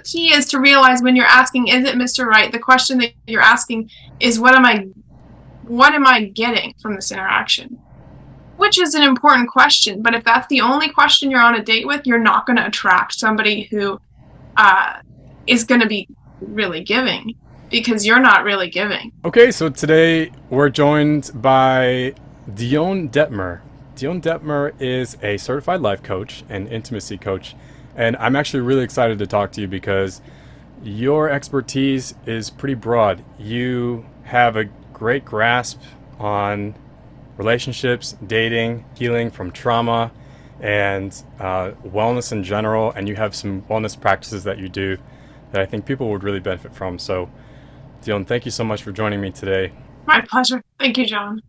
key is to realize when you're asking, is it Mr. Right? The question that you're asking is, what am I getting from this interaction? Which is an important question, but if that's the only question you're on a date with, you're not going to attract somebody who is going to be really giving, because you're not really giving. Okay, so today we're joined by Dionne Dettmer. Dionne Dettmer is a certified life coach and intimacy coach, and I'm actually really excited to talk to you because your expertise is pretty broad. You have a great grasp on relationships, dating, healing from trauma, and wellness in general, and you have some wellness practices that you do that I think people would really benefit from. So, Dionne, thank you so much for joining me today. My pleasure. Thank you, John.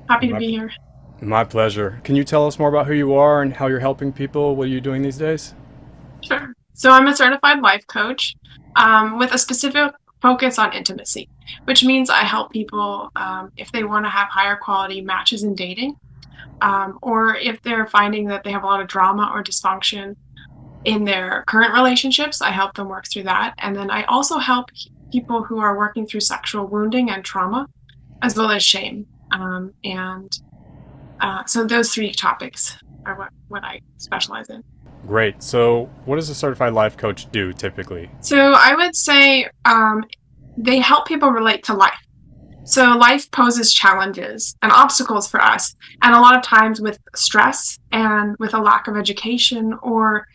Happy to My, be here. my pleasure. Can you tell us more about who you are and how you're helping people? What are you doing these days? Sure. So I'm a certified life coach with a specific focus on intimacy, which means I help people if they want to have higher quality matches in dating, or if they're finding that they have a lot of drama or dysfunction in their current relationships. I help them work through that. And then I also help people who are working through sexual wounding and trauma, as well as shame. So those three topics are what I specialize in. Great. So, what does a certified life coach do typically? So I would say they help people relate to life. So life poses challenges and obstacles for us. And a lot of times with stress and with a lack of education or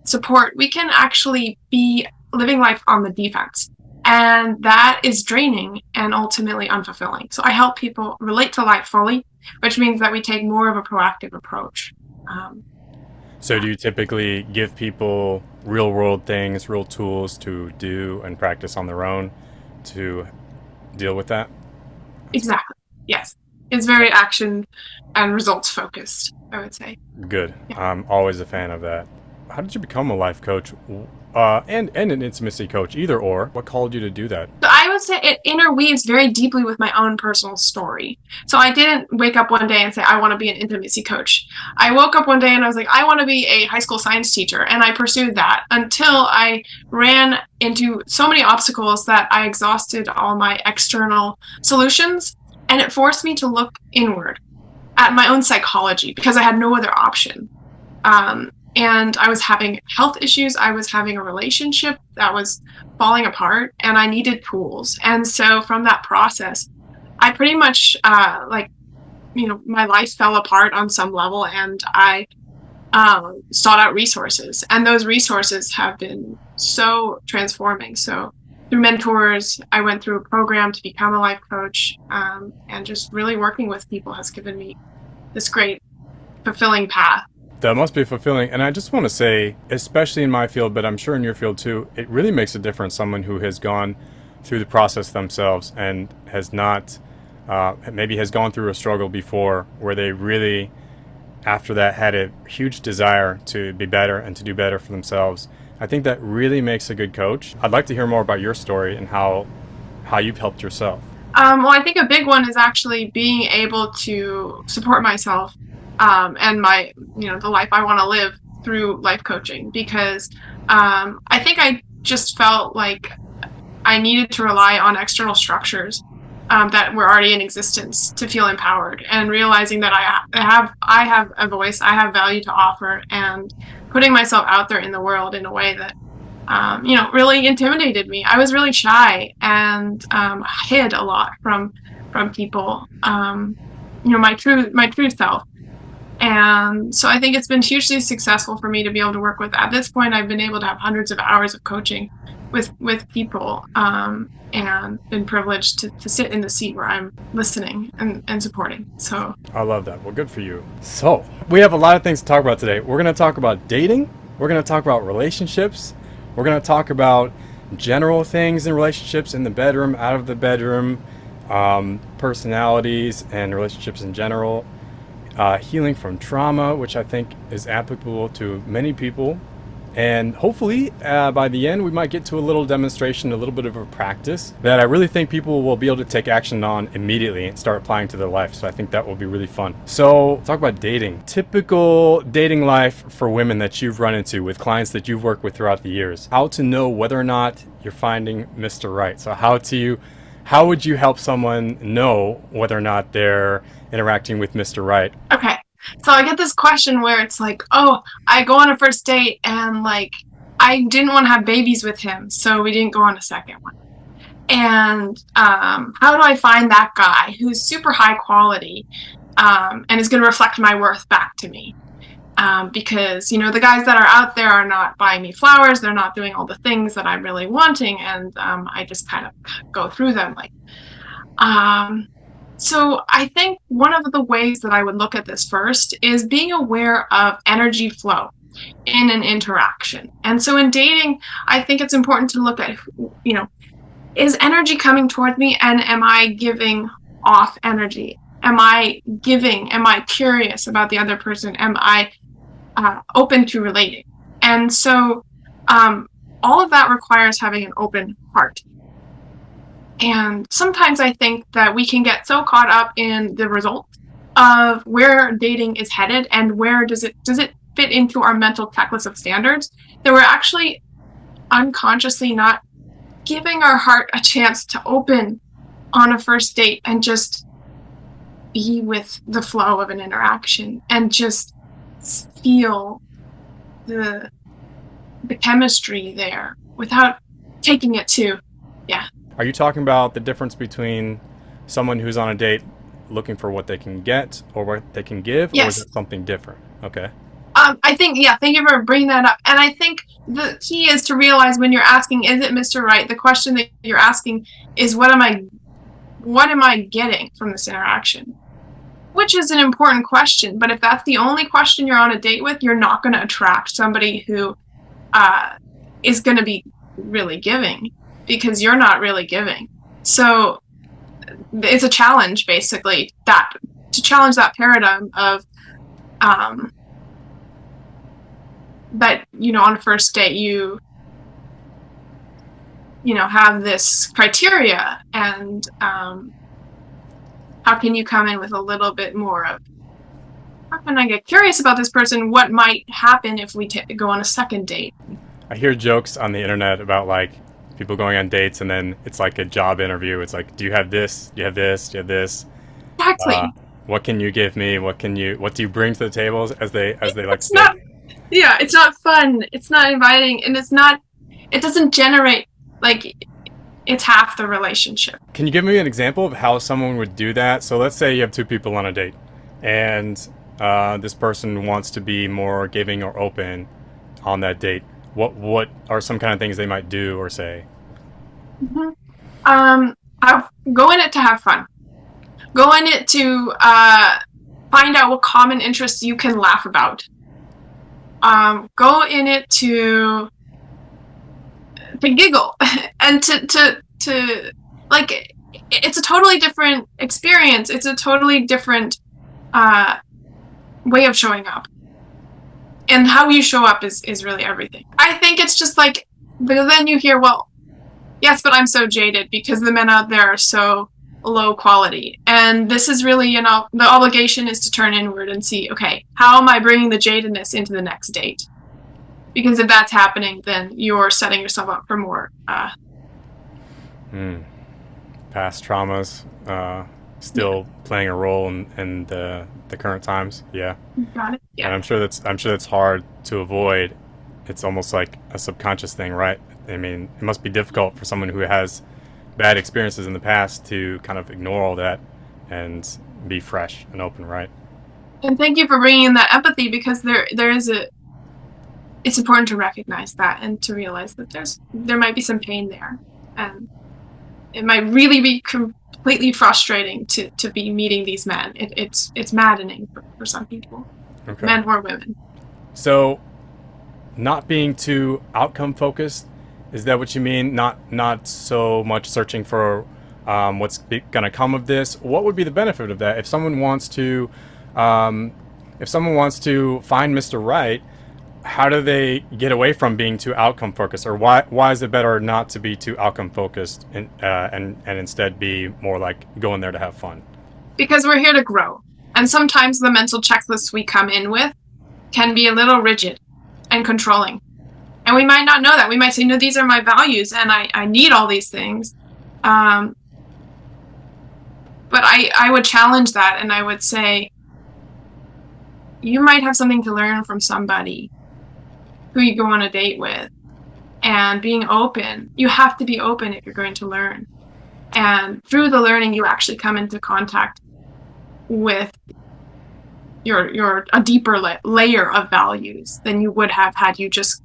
support, we can actually be living life on the defense. And that is draining and ultimately unfulfilling. So I help people relate to life fully, which means that we take more of a proactive approach. So, do you typically give people real world things, real tools to do and practice on their own to deal with that? Exactly. Yes. It's very action and results focused, I would say. Good. Yeah. I'm always a fan of that. How did you become a life coach and an intimacy coach, either or? What called you to do that? So I would say it interweaves very deeply with my own personal story. So I didn't wake up one day and say, I want to be an intimacy coach. I woke up one day and I was like, I want to be a high school science teacher. And I pursued that until I ran into so many obstacles that I exhausted all my external solutions. And it forced me to look inward at my own psychology because I had no other option. And I was having health issues. I was having a relationship that was falling apart, and I needed tools. And so from that process, I pretty much my life fell apart on some level, and I sought out resources. And those resources have been so transforming. So through mentors, I went through a program to become a life coach, and just really working with people has given me this great, fulfilling path. That must be fulfilling. And I just want to say, especially in my field, but I'm sure in your field too, it really makes a difference. Someone who has gone through the process themselves and has not, maybe has gone through a struggle before where they really, after that, had a huge desire to be better and to do better for themselves. I think that really makes a good coach. I'd like to hear more about your story and how you've helped yourself. Well, I think a big one is actually being able to support myself and the life I want to live through life coaching, because I think I just felt like I needed to rely on external structures that were already in existence to feel empowered, and realizing that I have a voice, I have value to offer, and putting myself out there in the world in a way that really intimidated me. I was really shy and hid a lot from people, my true self. And so I think it's been hugely successful for me to be able to work with. At this point, I've been able to have hundreds of hours of coaching with people, and been privileged to sit in the seat where I'm listening and supporting. So I love that. Well, good for you. So we have a lot of things to talk about today. We're going to talk about dating. We're going to talk about relationships. We're going to talk about general things in relationships, in the bedroom, out of the bedroom, personalities and relationships in general. Healing from trauma, which I think is applicable to many people, And hopefully, by the end, we might get to a little demonstration, a little bit of a practice that I really think people will be able to take action on immediately and start applying to their life. So I think that will be really fun. So talk about dating. Typical dating life for women that you've run into with clients that you've worked with throughout the years. How to know whether or not you're finding Mr. Right. So how would you help someone know whether or not they're interacting with Mr. Right? Okay. So I get this question where it's like, oh, I go on a first date and like I didn't want to have babies with him, so we didn't go on a second one. And how do I find that guy who's super high quality and is going to reflect my worth back to me? Because, you know, the guys that are out there are not buying me flowers. They're not doing all the things that I'm really wanting. And I just kind of go through them like, so I think one of the ways that I would look at this first is being aware of energy flow in an interaction. And so in dating, I think it's important to look at, you know, is energy coming toward me and am I giving off energy? Am I giving? Am I curious about the other person? Am I open to relating? And so all of that requires having an open heart. And sometimes I think that we can get so caught up in the result of where dating is headed and where does it fit into our mental checklist of standards that we're actually unconsciously not giving our heart a chance to open on a first date and just be with the flow of an interaction and just feel the chemistry there without taking it to, yeah. Are you talking about the difference between someone who's on a date looking for what they can get or what they can give, or is Yes. it something different? Okay. I think, yeah, thank you for bringing that up. And I think the key is to realize when you're asking, is it Mr. Right? The question that you're asking is, what am I getting from this interaction? Which is an important question. But if that's the only question you're on a date with, you're not going to attract somebody who is going to be really giving, because you're not really giving. So it's a challenge, basically, that to challenge that paradigm of that, you know, on a first date you know, have this criteria, and how can you come in with a little bit more of, how can I get curious about this person? What might happen if we go on a second date? I hear jokes on the internet about like people going on dates and then it's like a job interview. It's like, do you have this? Do you have this? Do you have this? Exactly. What can you give me? What do you bring to the tables, as they like to It's say? not, yeah, it's not fun. It's not inviting, and it doesn't generate, like, it's half the relationship. Can you give me an example of how someone would do that? So let's say you have two people on a date, and this person wants to be more giving or open on that date. What are some kind of things they might do or say? Mm-hmm. I'll go in it to have fun. Go in it to find out what common interests you can laugh about. Go in it to giggle and to like, it's a totally different experience. It's a totally different way of showing up. And how you show up is really everything. I think it's just like, but then you hear, well, yes, but I'm so jaded because the men out there are so low quality. And this is really, you know, the obligation is to turn inward and see, okay, how am I bringing the jadedness into the next date? Because if that's happening, then you're setting yourself up for more. Past traumas still playing a role in the current times. Yeah. Got it. And Yeah. I'm sure that's hard to avoid. It's almost like a subconscious thing, right? I mean, it must be difficult for someone who has bad experiences in the past to kind of ignore all that and be fresh and open, right? And thank you for bringing in that empathy, because it's important to recognize that and to realize that there might be some pain there, and it might really be completely frustrating to be meeting these men. It's maddening for some people, Okay. men or women. So, not being too outcome focused, is that what you mean? Not so much searching for what's going to come of this. What would be the benefit of that if someone wants to find Mr. Right? how do they get away from being too outcome focused, or why is it better not to be too outcome focused and instead be more like going there to have fun? Because we're here to grow. And sometimes the mental checklists we come in with can be a little rigid and controlling. And we might not know that. We might say, no, these are my values and I need all these things. But I would challenge that, and I would say, you might have something to learn from somebody who you go on a date with. And being open, you have to be open if you're going to learn. And through the learning, you actually come into contact with a deeper layer of values than you would have had you just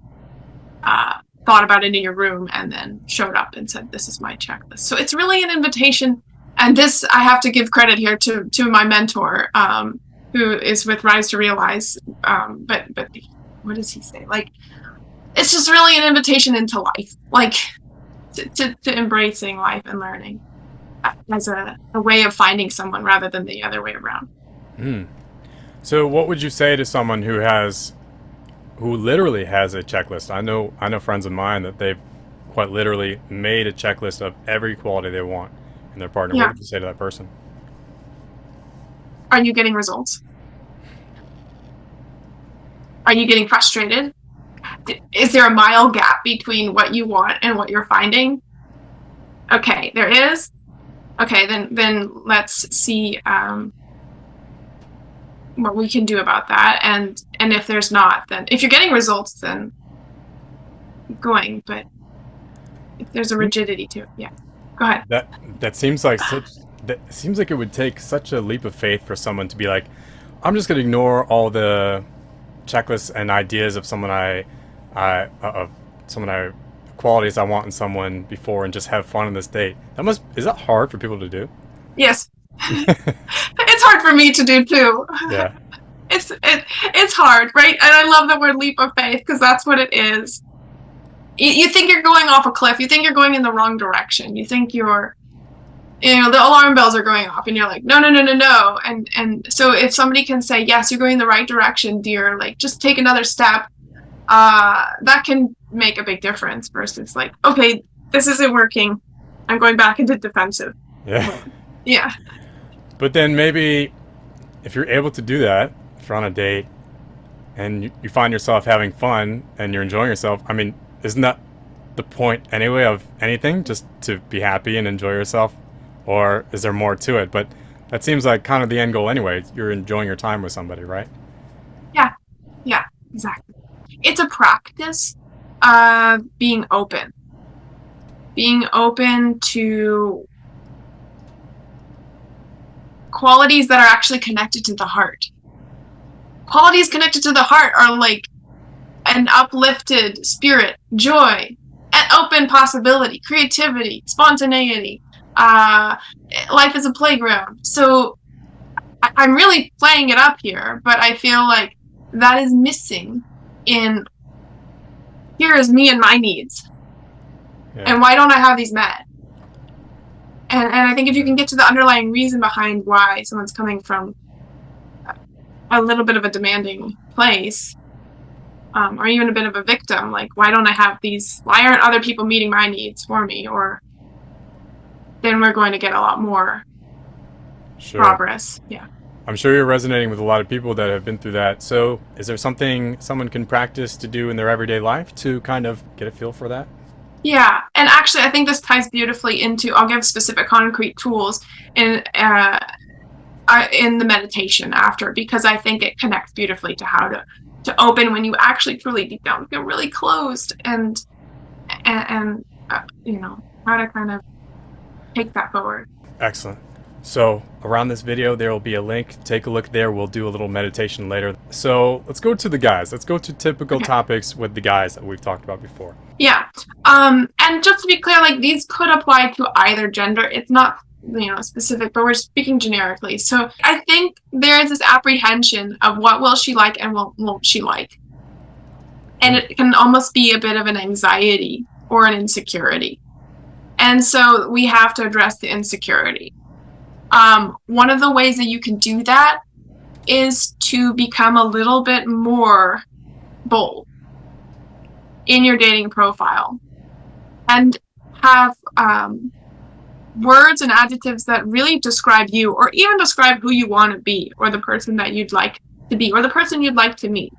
thought about it in your room and then showed up and said, this is my checklist. So it's really an invitation. And this, I have to give credit here to my mentor, who is with Rise to Realize. But what does he say? Like, it's just really an invitation into life, like to embracing life and learning as a way of finding someone rather than the other way around. Mm. So what would you say to someone who literally has a checklist? I know friends of mine that they've quite literally made a checklist of every quality they want in their partner. Yeah. What would you say to that person? Are you getting results? Are you getting frustrated? Is there a mile gap between what you want and what you're finding? Okay, there is. Okay, then let's see what we can do about that. And if there's not, then if you're getting results, then keep going. But if there's a rigidity to it, yeah. Go ahead. That seems like it would take such a leap of faith for someone to be like, I'm just going to ignore all the checklists and ideas of qualities I want in someone before and just have fun on this date. Is that hard for people to do? Yes. It's hard for me to do too. Yeah. It's hard, right? And I love the word leap of faith, because that's what it is. You think you're going off a cliff. You think you're going in the wrong direction. You think the alarm bells are going off, and you're like, no. And so if somebody can say, yes, you're going in the right direction, dear, like, just take another step, that can make a big difference versus like, okay, this isn't working, I'm going back into defensive. Yeah. Yeah. But then maybe if you're able to do that, if you're on a date and you find yourself having fun and you're enjoying yourself, I mean, isn't that the point anyway of anything, just to be happy and enjoy yourself? Or is there more to it? But that seems like kind of the end goal anyway. You're enjoying your time with somebody, right? Yeah, exactly. It's a practice of being open to qualities that are actually connected to the heart. Qualities connected to the heart are like an uplifted spirit, joy, an open possibility, creativity, spontaneity. Life is a playground. So I'm really playing it up here, but I feel like that is missing in, here is me and my needs. Yeah. And why don't I have these met? And I think if you can get to the underlying reason behind why someone's coming from a little bit of a demanding place, or even a bit of a victim, like, why don't I have these? Why aren't other people meeting my needs for me? Or then we're going to get a lot more progress. Yeah. I'm sure you're resonating with a lot of people that have been through that. So is there something someone can practice to do in their everyday life to kind of get a feel for that? Yeah, and actually I think this ties beautifully into, I'll give specific concrete tools in the meditation after, because I think it connects beautifully to how to open when you actually truly deep down feel really closed, and how to kind of take that forward. Excellent. So around this video, there will be a link. Take a look there. We'll do a little meditation later. So let's go to the guys. Let's go to typical topics with the guys that we've talked about before. Yeah. And just to be clear, like, these could apply to either gender. It's not, specific, but we're speaking generically. So I think there is this apprehension of what will she like and what won't she like. And it can almost be a bit of an anxiety or an insecurity. And so we have to address the insecurity. One of the ways that you can do that is to become a little bit more bold. in your dating profile and have words and adjectives that really describe you, or even describe who you want to be, or the person that you'd like to be, or the person you'd like to meet.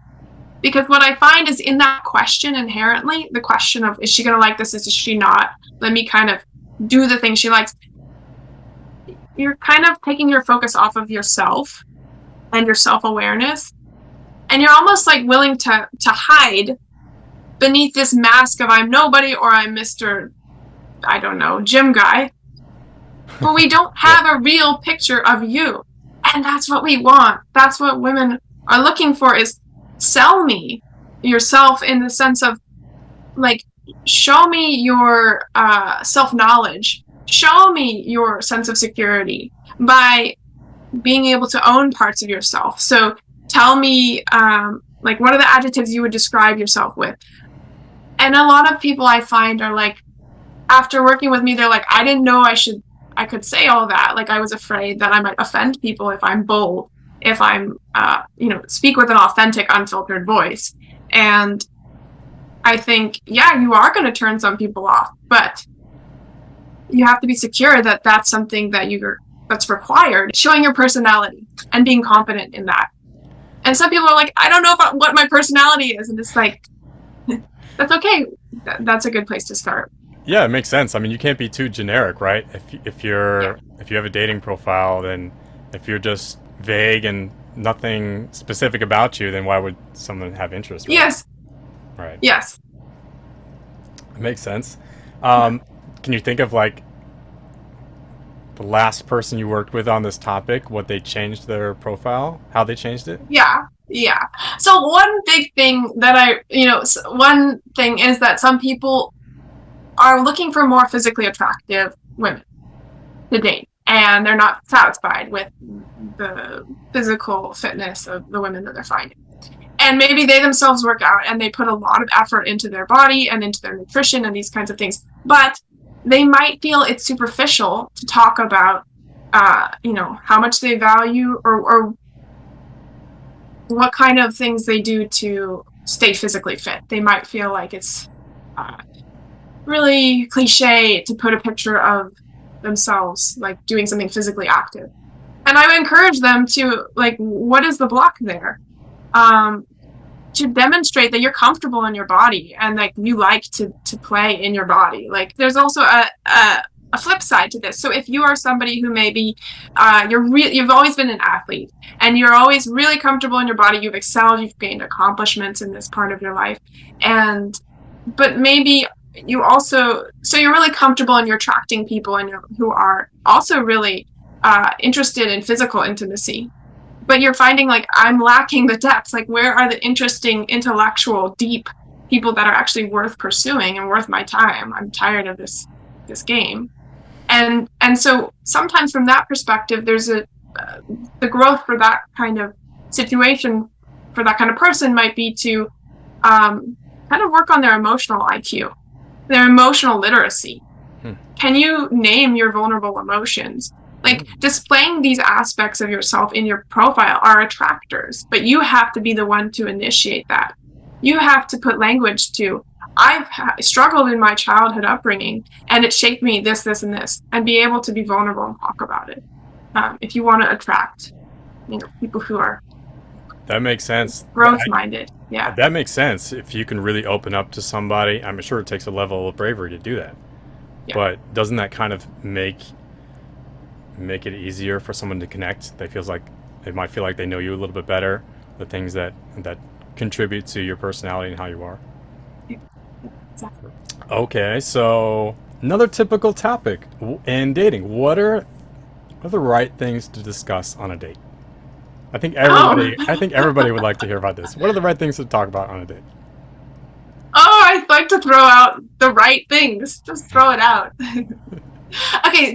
Because what I find is in that question inherently, the question of, is she going to like this? Is she not? Let me kind of do the thing she likes. You're kind of taking your focus off of yourself and your self-awareness. And you're almost like willing to hide beneath this mask of I'm nobody, or I'm Mr. I don't know, gym guy. But we don't have a real picture of you. And that's what we want. That's what women are looking for, is sell me yourself, in the sense of like, show me your self-knowledge, show me your sense of security by being able to own parts of yourself. So tell me like, what are the adjectives you would describe yourself with? And a lot of people I find are like, after working with me, they're like, I didn't know I could say all that. Like, I was afraid that I might offend people if I'm bold, if I'm, speak with an authentic, unfiltered voice. And I think, yeah, you are going to turn some people off, but you have to be secure that that's something that's required, showing your personality and being confident in that. And some people are like, I don't know what my personality is. And it's like, that's okay. That's a good place to start. Yeah, it makes sense. I mean, you can't be too generic, right? If you have a dating profile, then if you're just vague and nothing specific about you, then why would someone have interest? Right? Yes. Right. Yes. It makes sense. Can you think of like the last person you worked with on this topic, what they changed their profile, how they changed it? Yeah. Yeah. So one big thing that one thing is that some people are looking for more physically attractive women to date, and they're not satisfied with the physical fitness of the women that they're finding. And maybe they themselves work out and they put a lot of effort into their body and into their nutrition and these kinds of things, but they might feel it's superficial to talk about how much they value, or what kind of things they do to stay physically fit. They might feel like it's really cliche to put a picture of themselves like doing something physically active. And I would encourage them to, like, what is the block there? To demonstrate that you're comfortable in your body and like you like to play in your body. Like, there's also a flip side to this. So if you are somebody who maybe you've always been an athlete and you're always really comfortable in your body, you've excelled, you've gained accomplishments in this part of your life, but maybe you're really comfortable and you're attracting people who are also really interested in physical intimacy, but you're finding like, I'm lacking the depth. Like, where are the interesting, intellectual, deep people that are actually worth pursuing and worth my time? I'm tired of this game. And so sometimes from that perspective, there's the growth for that kind of situation, for that kind of person, might be to kind of work on their emotional IQ, their emotional literacy. Can you name your vulnerable emotions? Like, displaying these aspects of yourself in your profile are attractors, but you have to be the one to initiate that. You have to put language to, I've struggled in my childhood upbringing and it shaped me this, and this, and be able to be vulnerable and talk about it. If you want to attract, people who are that makes sense. Growth-minded. Yeah. That makes sense. If you can really open up to somebody, I'm sure it takes a level of bravery to do that. Yeah. But doesn't that kind of make it easier for someone to connect? They might feel like they know you a little bit better, the things that contribute to your personality and how you are. Exactly. Okay, so another typical topic in dating. What are the right things to discuss on a date? I think everybody would like to hear about this. What are the right things to talk about on a date? Oh, I'd like to throw out the right things. Just throw it out. Okay,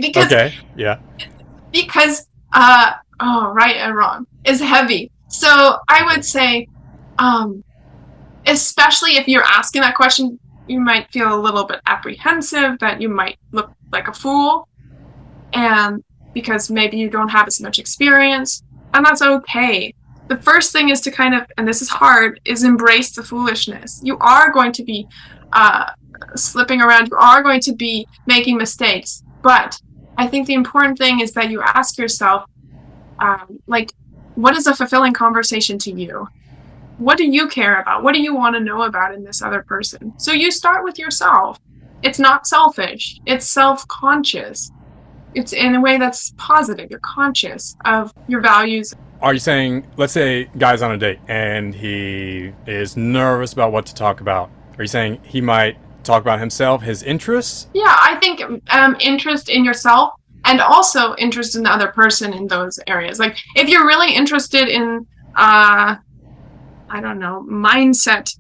because right and wrong is heavy. So I would say, especially if you're asking that question, you might feel a little bit apprehensive that you might look like a fool, and because maybe you don't have as much experience, and that's okay. the first thing is to kind of, and this is hard, is embrace the foolishness. You are going to be slipping around. You are going to be making mistakes. But I think the important thing is that you ask yourself, like, what is a fulfilling conversation to you? What do you care about? What do you want to know about in this other person? So you start with yourself. It's not selfish. It's self-conscious. It's in a way that's positive. You're conscious of your values. Are you saying, let's say, guy's on a date and he is nervous about what to talk about? Are you saying he might talk about himself, his interests? Yeah, I think interest in yourself and also interest in the other person in those areas. Like if you're really interested in, I don't know, mindset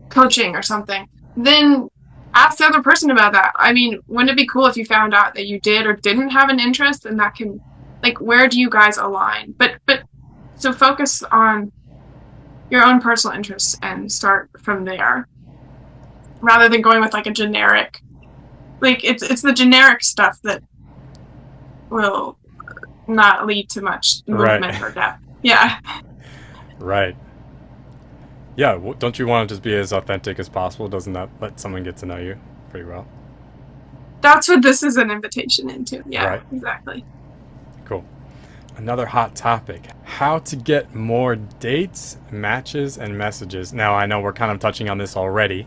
coaching or something, then ask the other person about that. I mean, wouldn't it be cool if you found out that you did or didn't have an interest, and that can, like, where do you guys align? But so focus on your own personal interests and start from there, rather than going with like a generic, like it's the generic stuff that will not lead to much movement or depth. Yeah. Right. Yeah, don't you want to just be as authentic as possible? Doesn't that let someone get to know you pretty well? That's what this is an invitation into. Yeah, right. Exactly. Cool. Another hot topic, how to get more dates, matches, and messages. Now, I know we're kind of touching on this already,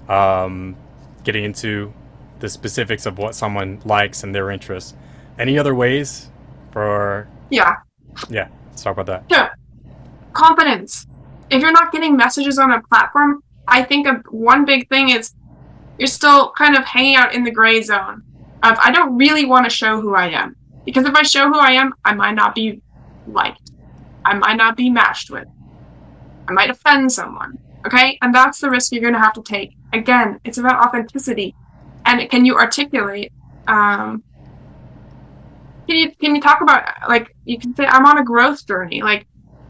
getting into the specifics of what someone likes and their interests. Any other ways for... Yeah, let's talk about that. Yeah. Confidence. If you're not getting messages on a platform, I think one big thing is you're still kind of hanging out in the gray zone of, I don't really want to show who I am. Because if I show who I am, I might not be liked. I might not be matched with. I might offend someone. Okay? And that's the risk you're going to have to take. Again, it's about authenticity. And can you articulate, can you talk about, like, you can say, I'm on a growth journey. Like,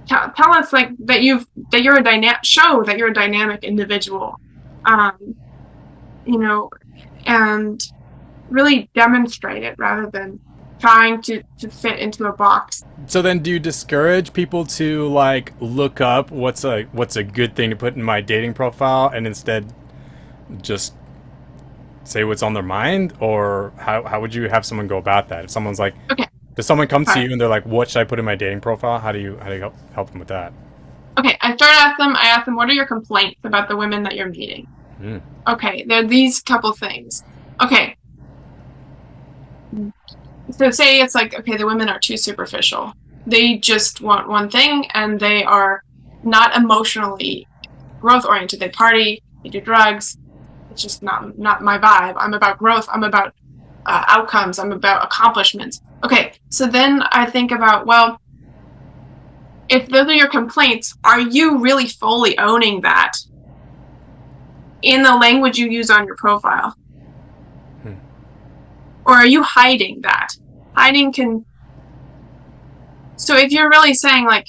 tell us, like, that you're a dynamic individual, you know, and really demonstrate it rather than trying to fit into a box. So then, do you discourage people to, like, look up what's a good thing to put in my dating profile and instead just say what's on their mind? Or how would you have someone go about that? If someone's like, okay, does someone come to you and they're like, what should I put in my dating profile? How do you help them with that? Okay, I ask them, what are your complaints about the women that you're meeting? Okay, there are these couple things. Okay. So say it's like, okay, the women are too superficial. They just want one thing, and they are not emotionally growth oriented. They party, they do drugs. It's just not my vibe. I'm about growth. I'm about outcomes. I'm about accomplishments. Okay, so then I think about, well, if those are your complaints, are you really fully owning that in the language you use on your profile? Or are you hiding that? Hiding can... So if you're really saying, like...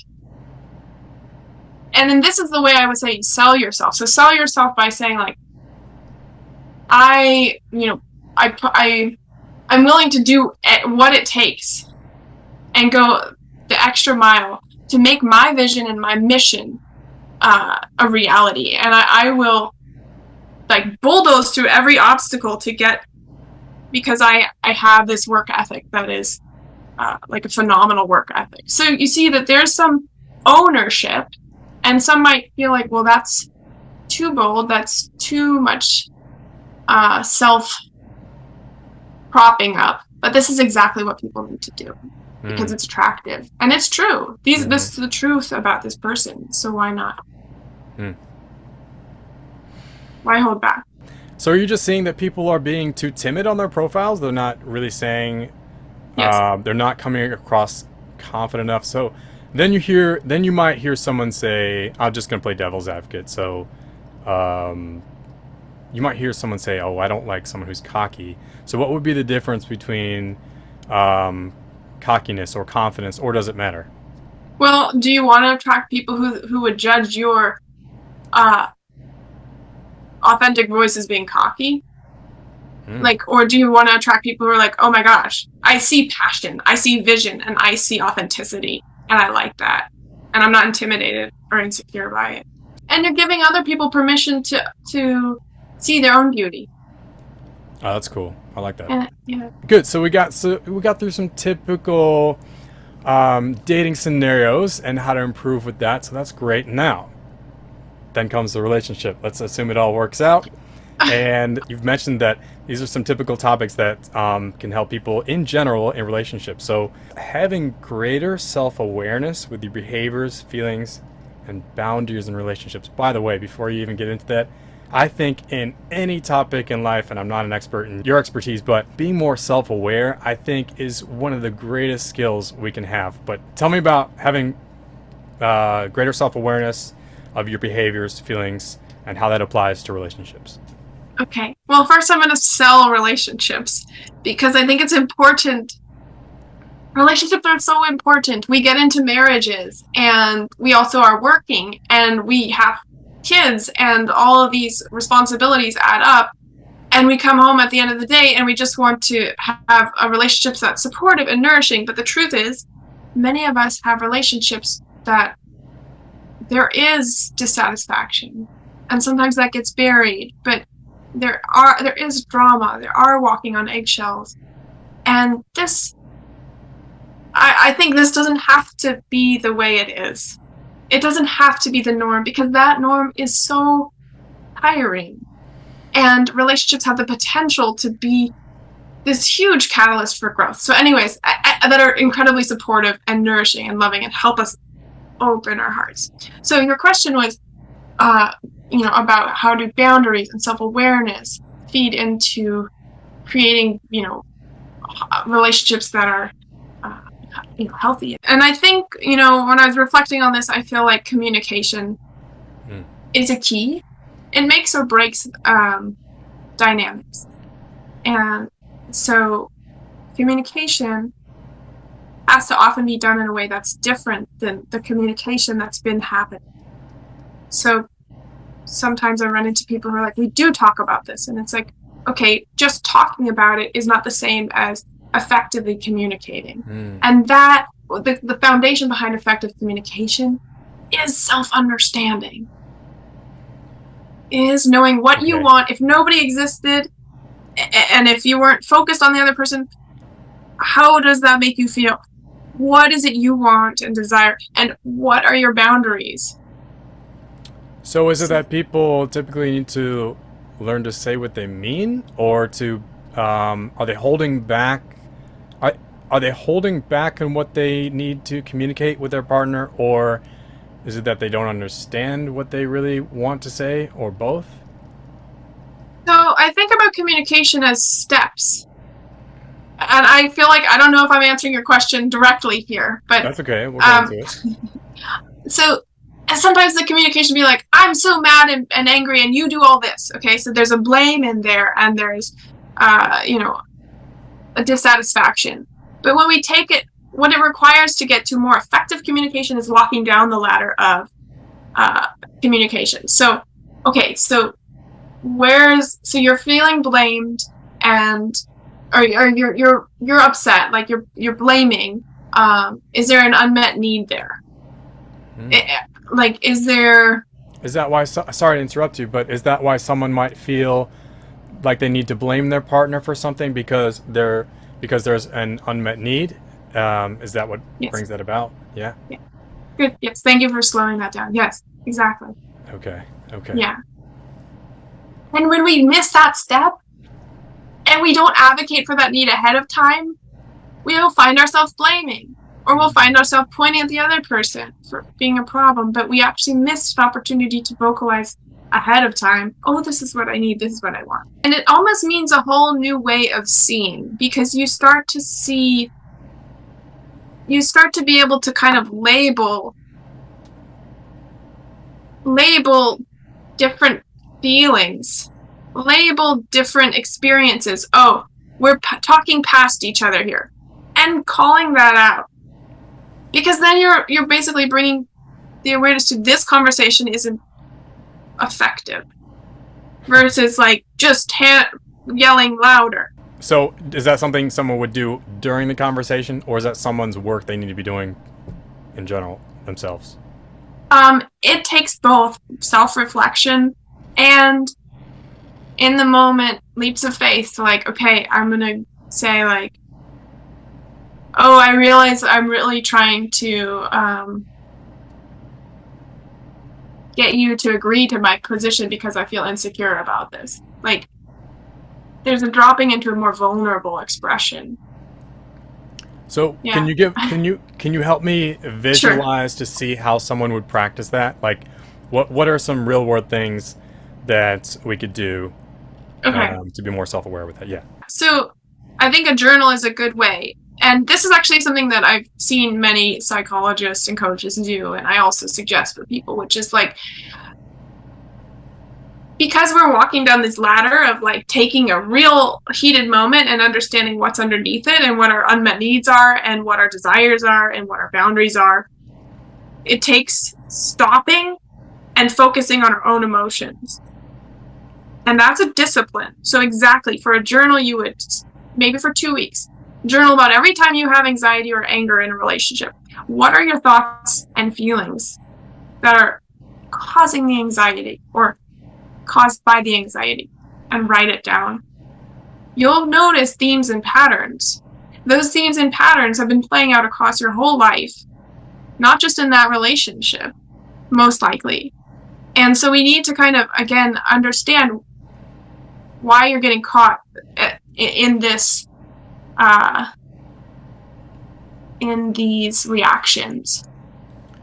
And then this is the way I would say sell yourself. So sell yourself by saying, like, I'm willing to do what it takes and go the extra mile to make my vision and my mission a reality. And I will, like, bulldoze through every obstacle to get... Because I have this work ethic that is like a phenomenal work ethic. So you see that there's some ownership, and some might feel like, well, that's too bold, that's too much self-propping up. But this is exactly what people need to do because it's attractive. And it's true. This is the truth about this person. So why not? Why hold back? So are you just seeing that people are being too timid on their profiles? They're not really saying, they're not coming across confident enough. So then you might hear someone say, I'm just going to play devil's advocate. So you might hear someone say, oh, I don't like someone who's cocky. So what would be the difference between cockiness or confidence, or does it matter? Well, do you want to attract people who would judge your authentic voice as being cocky? Like, or do you want to attract people who are like, oh my gosh, I see passion, I see vision, and I see authenticity, and I like that? and I'm not intimidated or insecure by it. And you're giving other people permission to see their own beauty. Oh, that's cool. I like that. And yeah. Good. So we got through some typical dating scenarios and how to improve with that. So that's great. Now, then comes the relationship. Let's assume it all works out. And you've mentioned that these are some typical topics that can help people in general in relationships. So having greater self-awareness with your behaviors, feelings, and boundaries in relationships. By the way, before you even get into that, I think in any topic in life, and I'm not an expert in your expertise, but being more self-aware, I think, is one of the greatest skills we can have. But tell me about having greater self-awareness of your behaviors, feelings, and how that applies to relationships. Okay. Well, first I'm going to sell relationships because I think it's important. Relationships are so important. We get into marriages and we also are working and we have kids and all of these responsibilities add up. And we come home at the end of the day and we just want to have a relationship that's supportive and nourishing. But the truth is, many of us have relationships that there is dissatisfaction. And sometimes that gets buried. But there is drama. There are walking on eggshells. And I think this doesn't have to be the way it is. It doesn't have to be the norm because that norm is so tiring. And relationships have the potential to be this huge catalyst for growth. So anyways, that are incredibly supportive and nourishing and loving and help us open our hearts. So your question was, about how do boundaries and self-awareness feed into creating, relationships that are healthy. And I think, when I was reflecting on this, I feel like communication is a key. It makes or breaks dynamics. And so communication has to often be done in a way that's different than the communication that's been happening. So sometimes I run into people who are like, we do talk about this. And it's like, okay, just talking about it is not the same as effectively communicating. And that the foundation behind effective communication is self-understanding, is knowing what you want. If nobody existed and if you weren't focused on the other person, how does that make you feel? What is it you want and desire? And what are your boundaries? So is it that people typically need to learn to say what they mean, or to are they holding back? Are they holding back on what they need to communicate with their partner, or is it that they don't understand what they really want to say, or both? So I think about communication as steps. And I feel like I don't know if I'm answering your question directly here, but that's okay. We'll get into it. So sometimes the communication be like, I'm so mad and angry and you do all this. Okay, so there's a blame in there and there's a dissatisfaction. But when we take it, what it requires to get to more effective communication is walking down the ladder of communication. So you're feeling blamed or you're upset, like you're blaming. Is there an unmet need there? Is that why? Sorry to interrupt you, but is that why someone might feel like they need to blame their partner for something because there's an unmet need? Is that what brings that about? Yeah. Good. Yes. Thank you for slowing that down. Yes. Exactly. Okay. Yeah. And when we miss that step, and we don't advocate for that need ahead of time, we will find ourselves blaming, or we'll find ourselves pointing at the other person for being a problem, but we actually missed an opportunity to vocalize ahead of time, oh, this is what I need, this is what I want. And it almost means a whole new way of seeing, because you start to be able to kind of label different feelings, label different experiences. Oh, we're talking past each other here, and calling that out, because then you're basically bringing the awareness to this conversation isn't effective, versus just yelling louder. So is that something someone would do during the conversation, or is that someone's work they need to be doing in general themselves? It takes both self-reflection and in the moment leaps of faith. Like, okay, I'm gonna say like, oh, I realize I'm really trying to get you to agree to my position because I feel insecure about this. Like, there's a dropping into a more vulnerable expression. So Yeah. can you help me Sure. visualize to see how someone would practice that? Like, what are some real world things that we could do Okay. to be more self aware with that? Yeah. So I think a journal is a good way. And this is actually something that I've seen many psychologists and coaches do, and I also suggest for people, which is like, because we're walking down this ladder of like taking a real heated moment and understanding what's underneath it and what our unmet needs are and what our desires are and what our boundaries are, it takes stopping and focusing on our own emotions. And that's a discipline. So exactly, for a journal, you would maybe for 2 weeks journal about every time you have anxiety or anger in a relationship. What are your thoughts and feelings that are causing the anxiety or caused by the anxiety? And write it down. You'll notice themes and patterns. Those themes and patterns have been playing out across your whole life, not just in that relationship, most likely. And so we need to kind of, again, understand why you're getting caught in this, in these reactions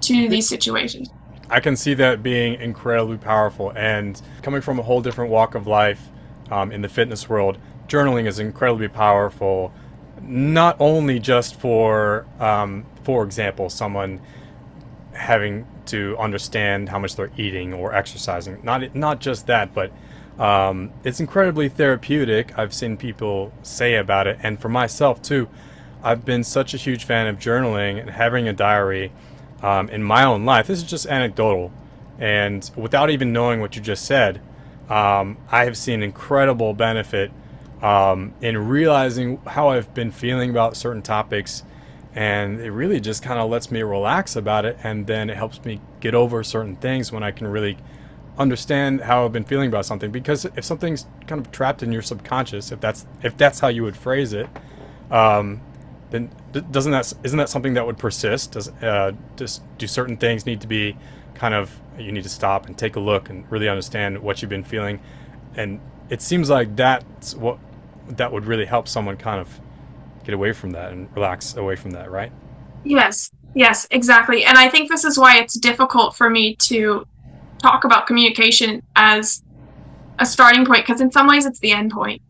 to these situations. I can see that being incredibly powerful. And coming from a whole different walk of life in the fitness world, journaling is incredibly powerful. Not only just for example, someone having to understand how much they're eating or exercising. Not just that, but it's incredibly therapeutic. I've seen people say about it, and for myself too, I've been such a huge fan of journaling and having a diary in my own life. This is just anecdotal, and without even knowing what you just said, I have seen incredible benefit in realizing how I've been feeling about certain topics, and it really just kind of lets me relax about it, and then it helps me get over certain things when I can really understand how I've been feeling about something. Because if something's kind of trapped in your subconscious, if that's how you would phrase it, um, then doesn't that isn't that something that would persist? Do certain things need to be kind of, you need to stop and take a look and really understand what you've been feeling, and it seems like that would really help someone kind of get away from that and relax away from that, right? Yes, yes, exactly. And I think this is why it's difficult for me to talk about communication as a starting point, because in some ways it's the end point.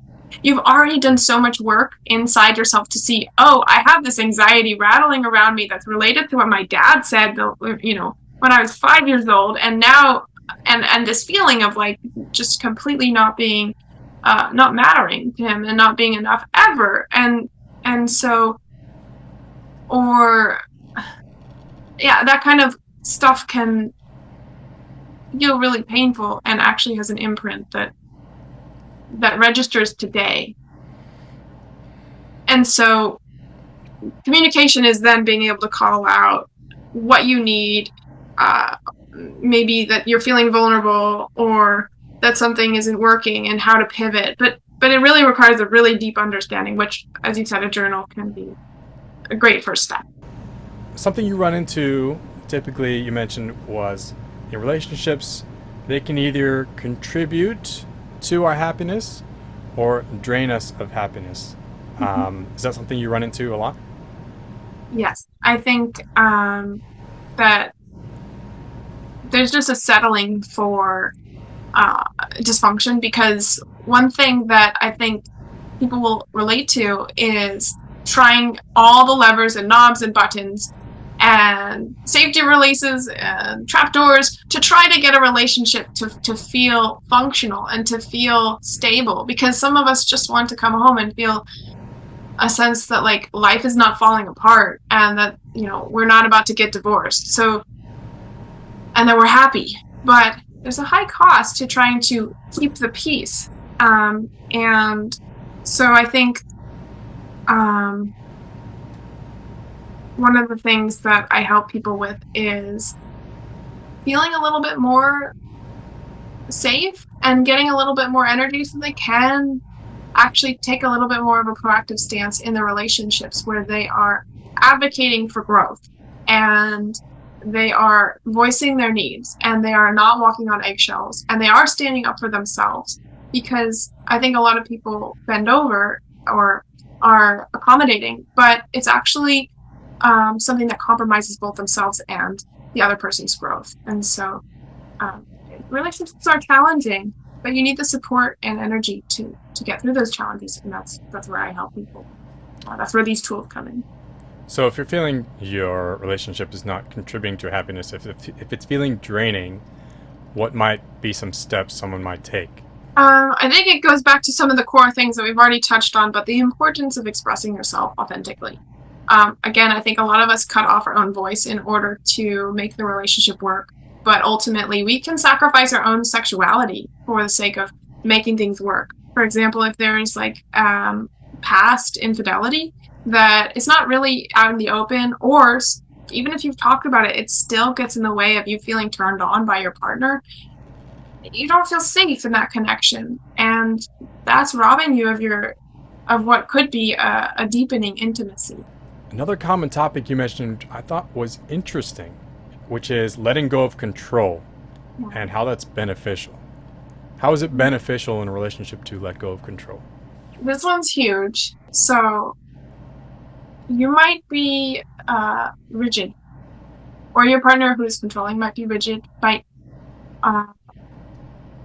You've already done so much work inside yourself to see, oh, I have this anxiety rattling around me that's related to what my dad said, when I was 5 years old, and now, and this feeling of like just completely not being, not mattering to him and not being enough ever, and so, or yeah, that kind of stuff can feel really painful and actually has an imprint that registers today. And so communication is then being able to call out what you need, maybe that you're feeling vulnerable or that something isn't working and how to pivot. But it really requires a really deep understanding, which, as you said, a journal can be a great first step. Something you run into typically, you mentioned, was in relationships, they can either contribute to our happiness or drain us of happiness. Mm-hmm. Is that something you run into a lot? Yes, I think that there's just a settling for dysfunction, because one thing that I think people will relate to is trying all the levers and knobs and buttons and safety releases and trapdoors to try to get a relationship to feel functional and to feel stable, because some of us just want to come home and feel a sense that like life is not falling apart and that we're not about to get divorced, so, and that we're happy. But there's a high cost to trying to keep the peace, and so I think um, one of the things that I help people with is feeling a little bit more safe and getting a little bit more energy so they can actually take a little bit more of a proactive stance in the relationships where they are advocating for growth and they are voicing their needs and they are not walking on eggshells and they are standing up for themselves, because I think a lot of people bend over or are accommodating, but it's actually something that compromises both themselves and the other person's growth. And so um, relationships are challenging, but you need the support and energy to get through those challenges, and that's where I help people. That's where these tools come in. So if you're feeling your relationship is not contributing to your happiness, if it's feeling draining, what might be some steps someone might take? I think it goes back to some of the core things that we've already touched on, but the importance of expressing yourself authentically. Again, I think a lot of us cut off our own voice in order to make the relationship work, but ultimately we can sacrifice our own sexuality for the sake of making things work. For example, if there is like past infidelity that it's not really out in the open, or even if you've talked about it, it still gets in the way of you feeling turned on by your partner. You don't feel safe in that connection, and that's robbing you of what could be a deepening intimacy. Another common topic you mentioned I thought was interesting, which is letting go of control and how that's beneficial. How is it beneficial in a relationship to let go of control? This one's huge. So you might be rigid, or your partner who's controlling might be rigid, might uh,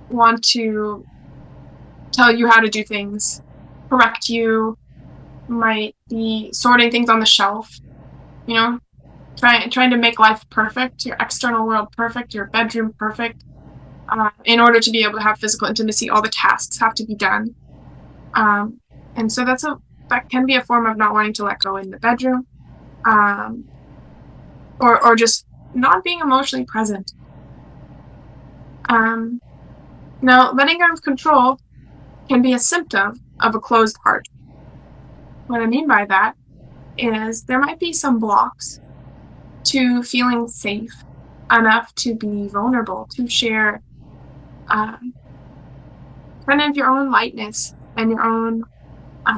want to tell you how to do things, correct you, might be sorting things on the shelf, you know, trying to make life perfect, your external world perfect, your bedroom perfect. In order to be able to have physical intimacy, all the tasks have to be done. And so that can be a form of not wanting to let go in the bedroom, or just not being emotionally present. Now, letting go of control can be a symptom of a closed heart. What I mean by that is there might be some blocks to feeling safe enough to be vulnerable, to share kind of your own lightness and your own, I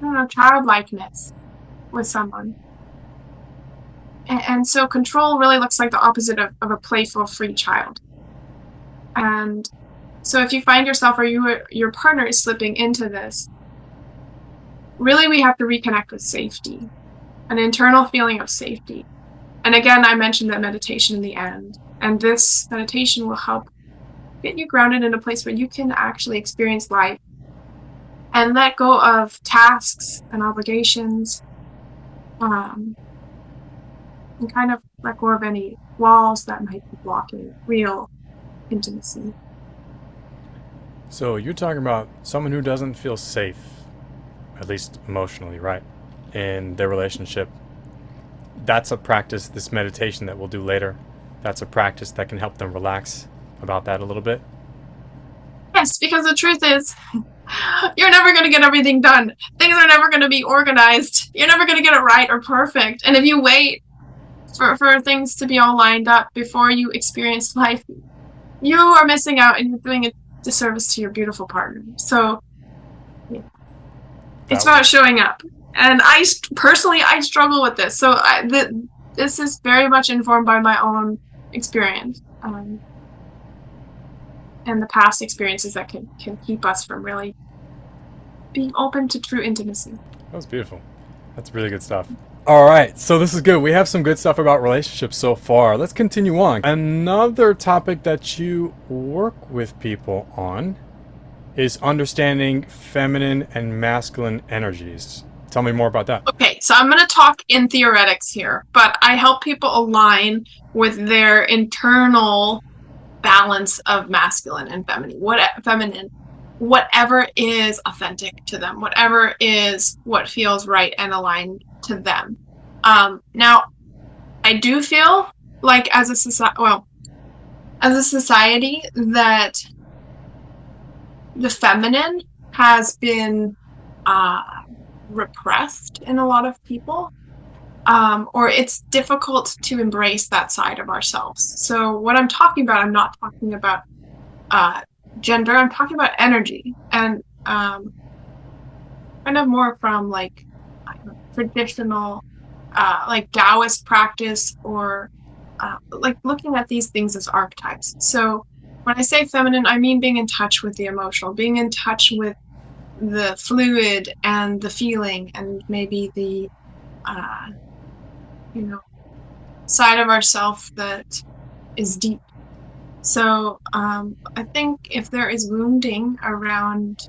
don't know, childlikeness with someone. And so control really looks like the opposite of a playful, free child. And so if you find yourself or your partner is slipping into this, really we have to reconnect with safety, an internal feeling of safety. And again, I mentioned that meditation in the end. And this meditation will help get you grounded in a place where you can actually experience life and let go of tasks and obligations, and kind of let go of any walls that might be blocking real intimacy. So you're talking about someone who doesn't feel safe, at least emotionally, right, in their relationship. That's a practice, this meditation that we'll do later. That's a practice that can help them relax about that a little bit. Yes, because the truth is, you're never going to get everything done. Things are never going to be organized. You're never going to get it right or perfect. And if you wait for things to be all lined up before you experience life, you are missing out and you're doing a disservice to your beautiful partner. So yeah, it's about showing up. And I personally struggle with this. So this is very much informed by my own experience, and the past experiences that can keep us from really being open to true intimacy. That was beautiful. That's really good stuff. All right, so this is good. We have some good stuff about relationships so far. Let's continue on. Another topic that you work with people on is understanding feminine and masculine energies. Tell me more about that. Okay, so I'm going to talk in theoretics here, but I help people align with their internal balance of masculine and feminine. Whatever is authentic to them, whatever is what feels right and aligned to them. Now, I do feel like as a society that the feminine has been repressed in a lot of people. or it's difficult to embrace that side of ourselves. So what I'm talking about, I'm not talking about uh, gender. I'm talking about energy, and kind of more from like traditional, like Taoist practice, or like looking at these things as archetypes. So when I say feminine, I mean being in touch with the emotional, being in touch with the fluid and the feeling, and maybe the uh, you know side of ourself that is deep. So I think if there is wounding around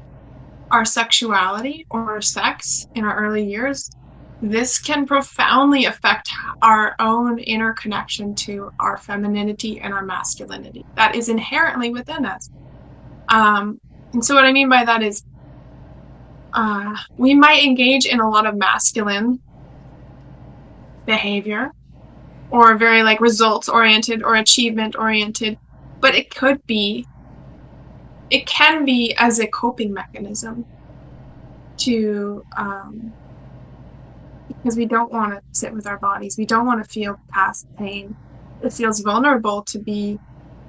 our sexuality or our sex in our early years, this can profoundly affect our own inner connection to our femininity and our masculinity that is inherently within us. And so what I mean by that is we might engage in a lot of masculine behavior, or very like results oriented or achievement oriented, but it can be as a coping mechanism to because we don't want to sit with our bodies, we don't want to feel past pain. It feels vulnerable to be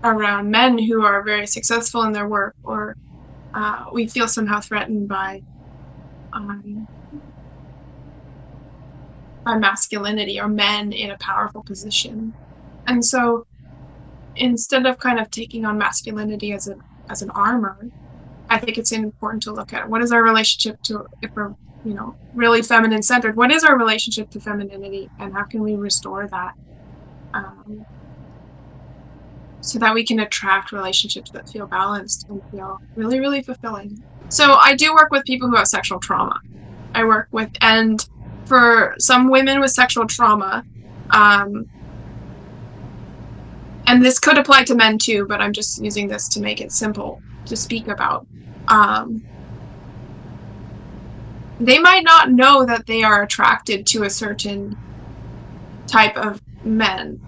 around men who are very successful in their work, or we feel somehow threatened by masculinity or men in a powerful position. And so instead of kind of taking on masculinity as an armor, I think it's important to look at what is our relationship to, if we're really feminine centered, what is our relationship to femininity, and how can we restore that, so that we can attract relationships that feel balanced and feel really, really fulfilling. So I do work with people who have sexual trauma. I work with, and for some women with sexual trauma, and this could apply to men too, but I'm just using this to make it simple to speak about. They might not know that they are attracted to a certain type of men.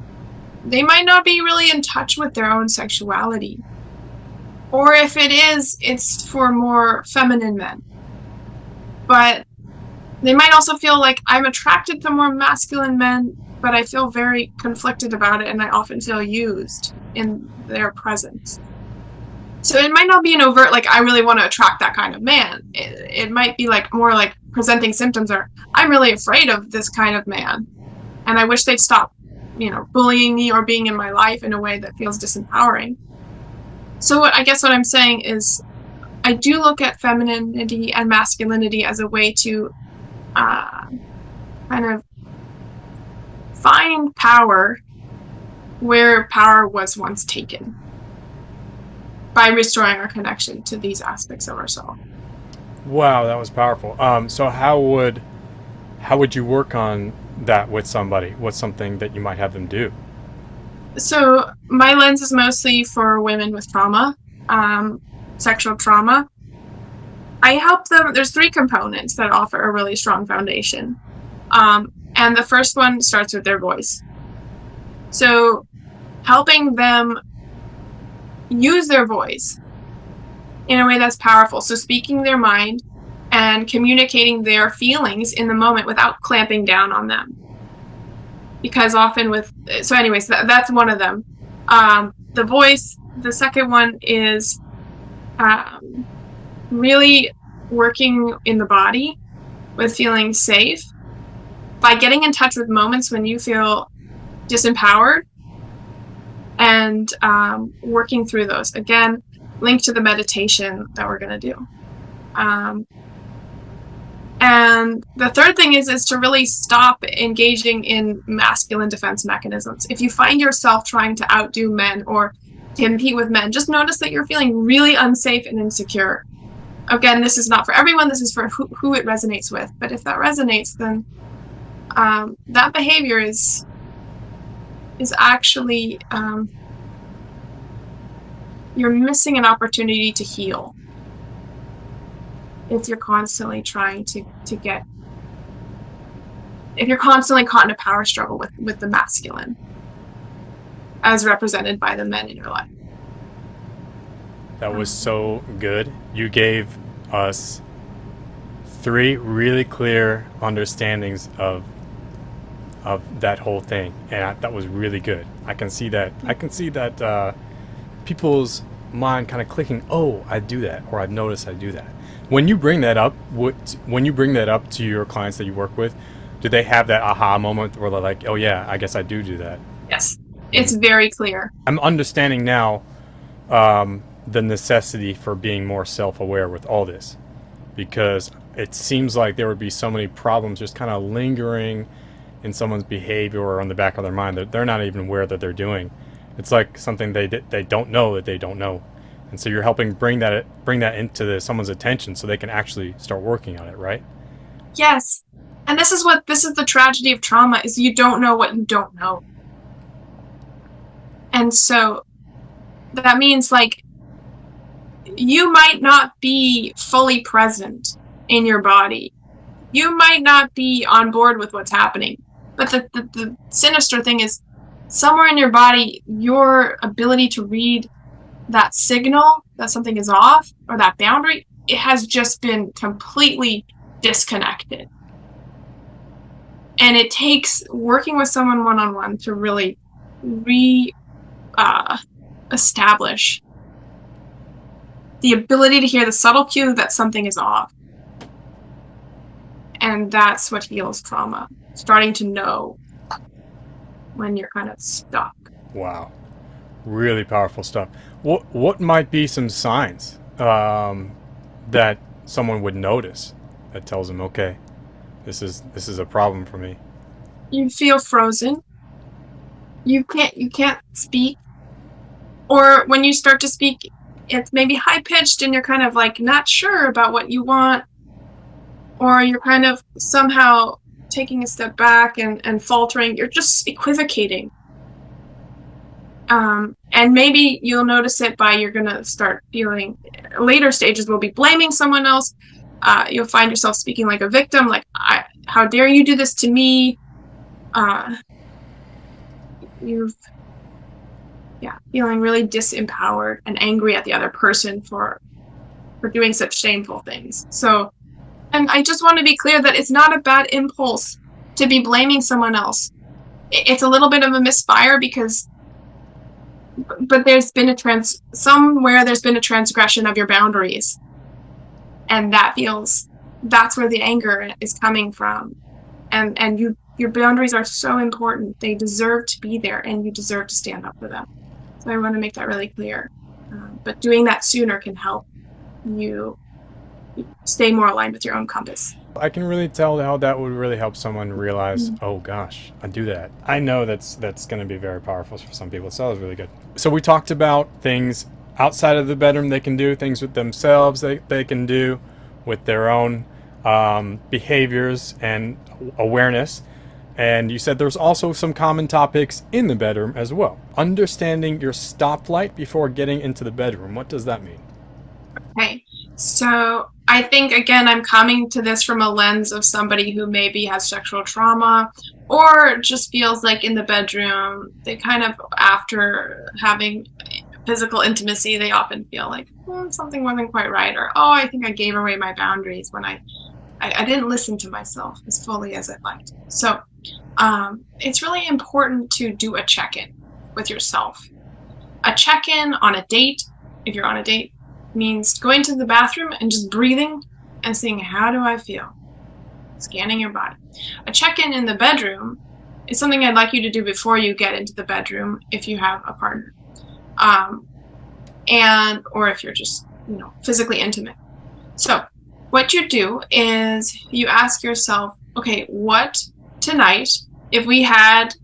They might not be really in touch with their own sexuality. Or if it is, it's for more feminine men. But they might also feel like, I'm attracted to more masculine men, but I feel very conflicted about it, and I often feel used in their presence. So it might not be an overt, like, I really want to attract that kind of man. It might be like more like presenting symptoms are, I'm really afraid of this kind of man, and I wish they'd stop, bullying me or being in my life in a way that feels disempowering. So I guess what I'm saying is, I do look at femininity and masculinity as a way to kind of find power where power was once taken, by restoring our connection to these aspects of ourselves. Wow, that was powerful. So how would you work on that with somebody? What's something that you might have them do? So my lens is mostly for women with trauma, sexual trauma. I help them. There's 3 components that offer a really strong foundation. And the first one starts with their voice. So helping them use their voice in a way that's powerful. So speaking their mind and communicating their feelings in the moment without clamping down on them. Because often anyways, that's one of them. The voice. The second one is really working in the body with feeling safe, by getting in touch with moments when you feel disempowered, and working through those. Again, linked to the meditation that we're going to do. And the third thing is to really stop engaging in masculine defense mechanisms. If you find yourself trying to outdo men or compete with men, just notice that you're feeling really unsafe and insecure. Again, this is not for everyone. This is for who it resonates with. But if that resonates, then that behavior is actually, you're missing an opportunity to heal if you're constantly trying to get, if you're constantly caught in a power struggle with the masculine as represented by the men in your life. That was so good. You gave us 3 really clear understandings of of that whole thing, and that was really good. I can see that. I can see that people's mind kind of clicking. Oh, I do that, or I've noticed I do that. When you bring that up, when you bring that up to your clients that you work with, do they have that aha moment where they're like, "Oh yeah, I guess I do that." Yes, it's very clear. I'm understanding now the necessity for being more self-aware with all this, because it seems like there would be so many problems just kind of lingering in someone's behavior or on the back of their mind that they're not even aware that they're doing. It's like something they don't know that they don't know, and so you're helping bring that into someone's attention so they can actually start working on it, right? Yes. And this is the tragedy of trauma, is you don't know what you don't know. And so that means, like, you might not be fully present in your body. You might not be on board with what's happening. But the sinister thing is, somewhere in your body, your ability to read that signal that something is off, or that boundary, it has just been completely disconnected. And it takes working with someone one-on-one to really establish the ability to hear the subtle cue that something is off. And that's what heals trauma. Starting to know when you're kind of stuck. Wow, really powerful stuff. What might be some signs that someone would notice that tells them, okay, this is a problem for me? You feel frozen. You can't speak. Or when you start to speak, it's maybe high-pitched and you're kind of like not sure about what you want. Or you're kind of somehow taking a step back and faltering. You're just equivocating. And maybe you'll notice it by, you're going to start feeling, later stages will be blaming someone else. You'll find yourself speaking like a victim, like, how dare you do this to me? Feeling really disempowered and angry at the other person for doing such shameful things. So, and I just want to be clear that it's not a bad impulse to be blaming someone else. It's a little bit of a misfire because, but there's been somewhere there's been a transgression of your boundaries. And that's where the anger is coming from. And your boundaries are so important. They deserve to be there, and you deserve to stand up for them. So I want to make that really clear. But doing that sooner can help you stay more aligned with your own compass. I can really tell how that would really help someone realize, oh gosh, I do that. I know that's going to be very powerful for some people. So that was really good. So we talked about things outside of the bedroom they can do, things with themselves they can do with their own behaviors and awareness. And you said there's also some common topics in the bedroom as well. Understanding your stoplight before getting into the bedroom. What does that mean? Okay. So I think, again, I'm coming to this from a lens of somebody who maybe has sexual trauma or just feels like in the bedroom, they kind of, after having physical intimacy, they often feel like something wasn't quite right, or, oh, I think I gave away my boundaries when I didn't listen to myself as fully as I'd liked. So it's really important to do a check-in with yourself. A check-in on a date, if you're on a date, means going to the bathroom and just breathing and seeing, how do I feel? Scanning your body. A check-in in the bedroom is something I'd like you to do before you get into the bedroom if you have a partner. Or if you're just, physically intimate. So what you do is you ask yourself, okay, what tonight, if we had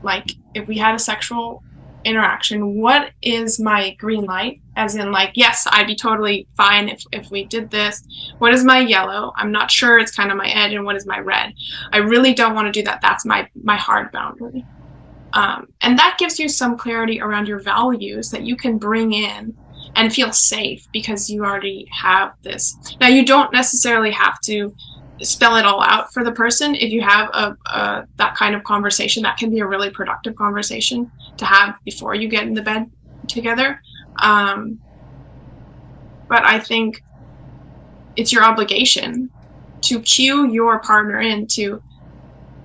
a sexual interaction, what is my green light? As in, like, yes, I'd be totally fine if we did this. What is my yellow? I'm not sure. It's kind of my edge. And what is my red? I really don't want to do that. That's my hard boundary. And that gives you some clarity around your values that you can bring in and feel safe because you already have this. Now, you don't necessarily have to spell it all out for the person. If you have that kind of conversation, that can be a really productive conversation to have before you get in the bed together. But I think it's your obligation to cue your partner in to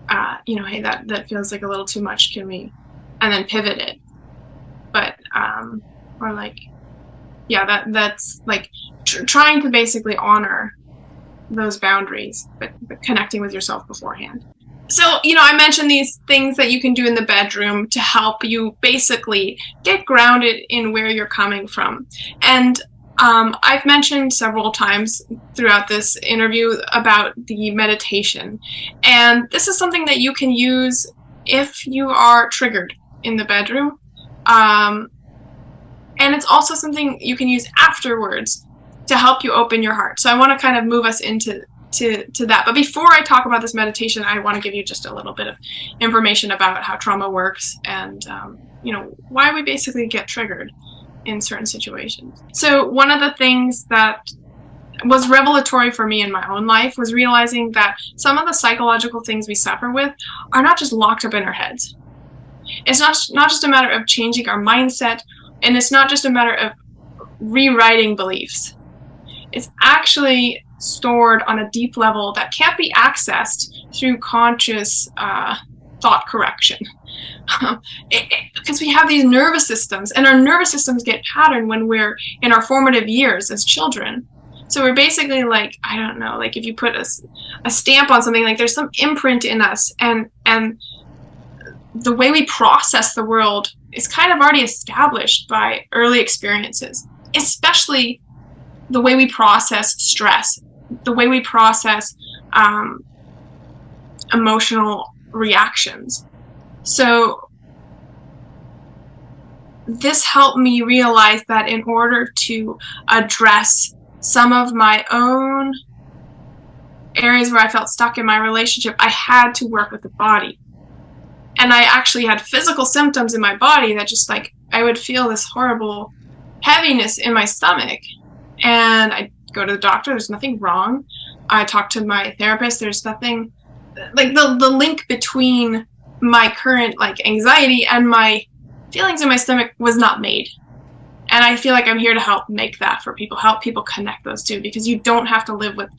hey, that feels like a little too much. Can we, and then pivot it. But, or like, yeah, that's like trying to basically honor those boundaries, but connecting with yourself beforehand. So, I mentioned these things that you can do in the bedroom to help you basically get grounded in where you're coming from. And I've mentioned several times throughout this interview about the meditation. And this is something that you can use if you are triggered in the bedroom. And it's also something you can use afterwards to help you open your heart. So I want to kind of move us into that. But before I talk about this meditation, I want to give you just a little bit of information about how trauma works and, why we basically get triggered in certain situations. So one of the things that was revelatory for me in my own life was realizing that some of the psychological things we suffer with are not just locked up in our heads. It's not just a matter of changing our mindset, and it's not just a matter of rewriting beliefs. It's actually stored on a deep level that can't be accessed through conscious thought correction. Because we have these nervous systems, and our nervous systems get patterned when we're in our formative years as children. So we're basically like, I don't know, like if you put a stamp on something, like there's some imprint in us, and the way we process the world is kind of already established by early experiences, especially the way we process stress, the way we process emotional reactions. So this helped me realize that in order to address some of my own areas where I felt stuck in my relationship, I had to work with the body. And I actually had physical symptoms in my body that just like, I would feel this horrible heaviness in my stomach. And I go to the doctor, there's nothing wrong. I talk to my therapist, there's nothing, like the link between my current like anxiety and my feelings in my stomach was not made. And I feel like I'm here to help make that for people, help people connect those two, because you don't have to live with,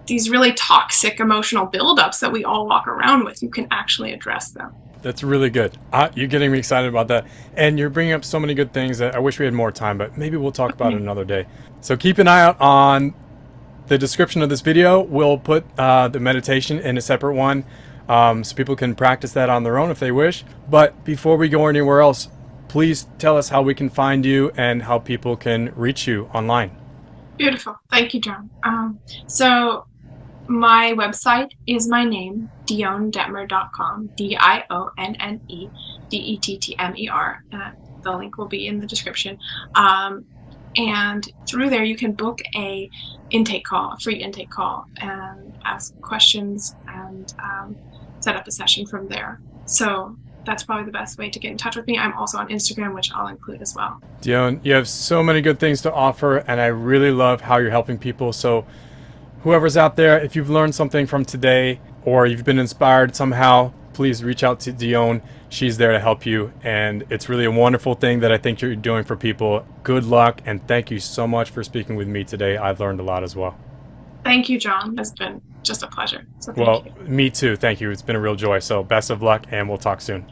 these really toxic emotional buildups that we all walk around with. You can actually address them. That's really good. You're getting me excited about that. And you're bringing up so many good things that I wish we had more time, but maybe we'll talk about it another day. So keep an eye out on the description of this video. We'll put the meditation in a separate one so people can practice that on their own if they wish. But before we go anywhere else, please tell us how we can find you and how people can reach you online. Beautiful. Thank you, John. So my website is my name, DionneDettmer.com, DionneDettmer. The link will be in the description. And through there, you can book a free intake call, and ask questions and set up a session from there. So that's probably the best way to get in touch with me. I'm also on Instagram, which I'll include as well. Dionne, you have so many good things to offer, and I really love how you're helping people. So whoever's out there, if you've learned something from today or you've been inspired somehow, please reach out to Dionne. She's there to help you, and it's really a wonderful thing that I think you're doing for people. Good luck, and thank you so much for speaking with me today. I've learned a lot as well. Thank you, John. It's been just a pleasure. So well, me too. Thank you. It's been a real joy. So best of luck, and we'll talk soon.